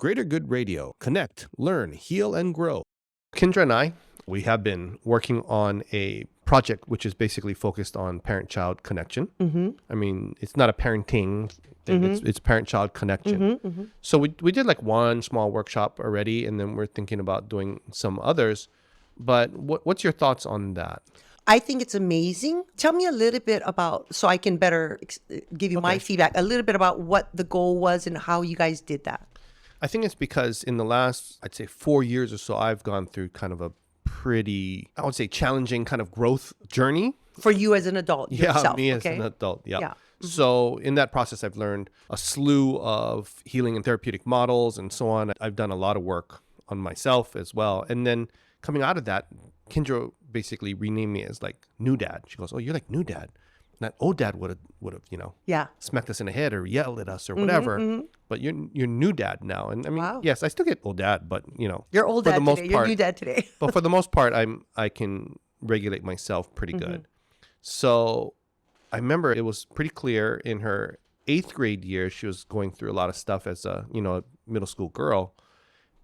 Greater Good Radio. Connect, learn, heal, and grow. Kendra and I, we have been working on a project which is basically focused on parent-child connection. I mean, it's not a parenting thing. It's parent-child connection. So we did like one small workshop already, and then we're thinking about doing some others. But what's your thoughts on that? I think it's amazing. Tell me a little bit about, so I can better give you my feedback, a little bit about what the goal was and how you guys did that. I think it's because in the last, I'd say 4 years or so, I've gone through kind of a pretty, I would say, challenging kind of growth journey. For you as an adult yourself. Yeah, me as an adult. Yeah. So in that process, I've learned a slew of healing and therapeutic models and so on. I've done a lot of work on myself as well. And then coming out of that, Kendra basically renamed me as like new dad. She goes, "Oh, you're like new dad. Not old dad would have, smacked us in the head or yelled at us or whatever. But you're new dad now." And I mean, yes, I still get old dad, but you're old dad today. You're new dad today. But for the most part, I can regulate myself pretty good. So I remember it was pretty clear in her 8th grade year, she was going through a lot of stuff as a middle school girl,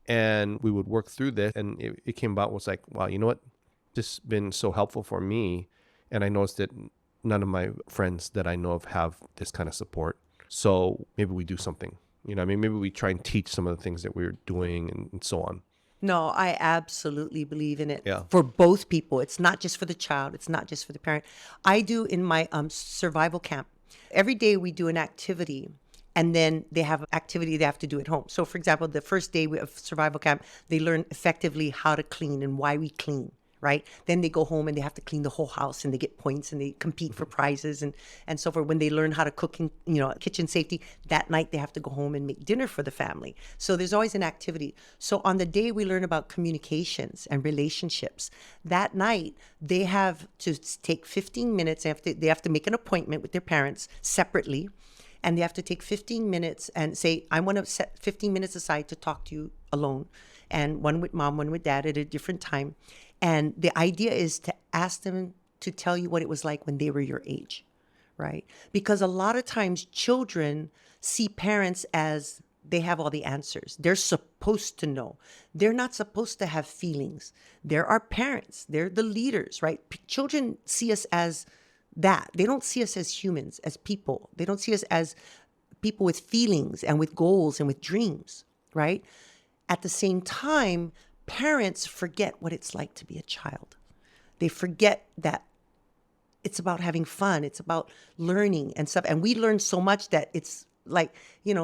and we would work through this, and it came about was like, wow, you know what? This has been so helpful for me, and I noticed that none of my friends that I know of have this kind of support. So maybe we do something, maybe we try and teach some of the things that we're doing and so on. No, I absolutely believe in it. Yeah. For both people. It's not just for the child. It's not just for the parent. I do in my survival camp. Every day we do an activity, and then they have an activity they have to do at home. So for example, the first day of survival camp, they learn effectively how to clean and why we clean. Right? Then they go home and they have to clean the whole house, and they get points and they compete for prizes and so forth. When they learn how to cook, kitchen safety, that night they have to go home and make dinner for the family. So there's always an activity. So on the day we learn about communications and relationships, that night they have to take 15 minutes. They have to make an appointment with their parents separately. And they have to take 15 minutes and say, I want to set 15 minutes aside to talk to you alone. And one with mom, one with dad at a different time. And the idea is to ask them to tell you what it was like when they were your age, right? Because a lot of times children see parents as they have all the answers. They're supposed to know. They're not supposed to have feelings. They're our parents. They're the leaders, right? Children see us as that. They don't see us as humans, as people. They don't see us as people with feelings and with goals and with dreams, right? At the same time, parents forget what it's like to be a child. They forget that it's about having fun. It's about learning and stuff. And we learn so much that it's like, you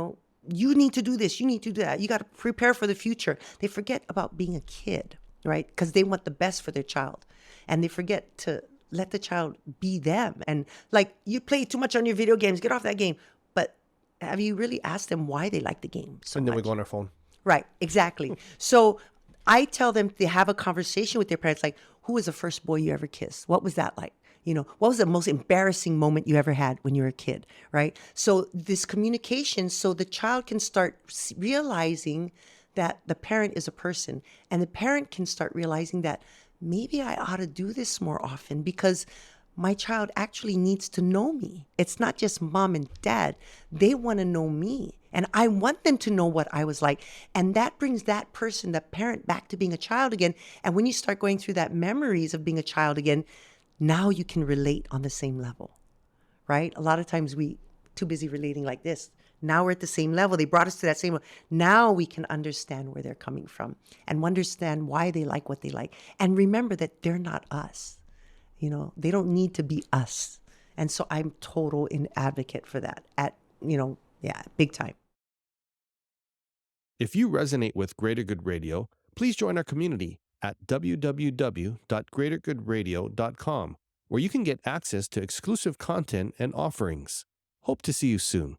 need to do this. You need to do that. You got to prepare for the future. They forget about being a kid, right? Because they want the best for their child. And they forget to let the child be them. And like, you play too much on your video games, get off that game. But have you really asked them why they like the game so much? And then we go on our phone. Right, exactly. So I tell them to have a conversation with their parents, like, who was the first boy you ever kissed? What was that like? What was the most embarrassing moment you ever had when you were a kid, right? So this communication, so the child can start realizing that the parent is a person, and the parent can start realizing that maybe I ought to do this more often because my child actually needs to know me. It's not just mom and dad. They want to know me. And I want them to know what I was like. And that brings that person, that parent, back to being a child again. And when you start going through that memories of being a child again, now you can relate on the same level, right? A lot of times we too busy relating like this. Now we're at the same level. They brought us to that same level. Now we can understand where they're coming from and understand why they like what they like. And remember that they're not us. They don't need to be us. And so I'm total an advocate for that big time. If you resonate with Greater Good Radio, please join our community at www.greatergoodradio.com, where you can get access to exclusive content and offerings. Hope to see you soon.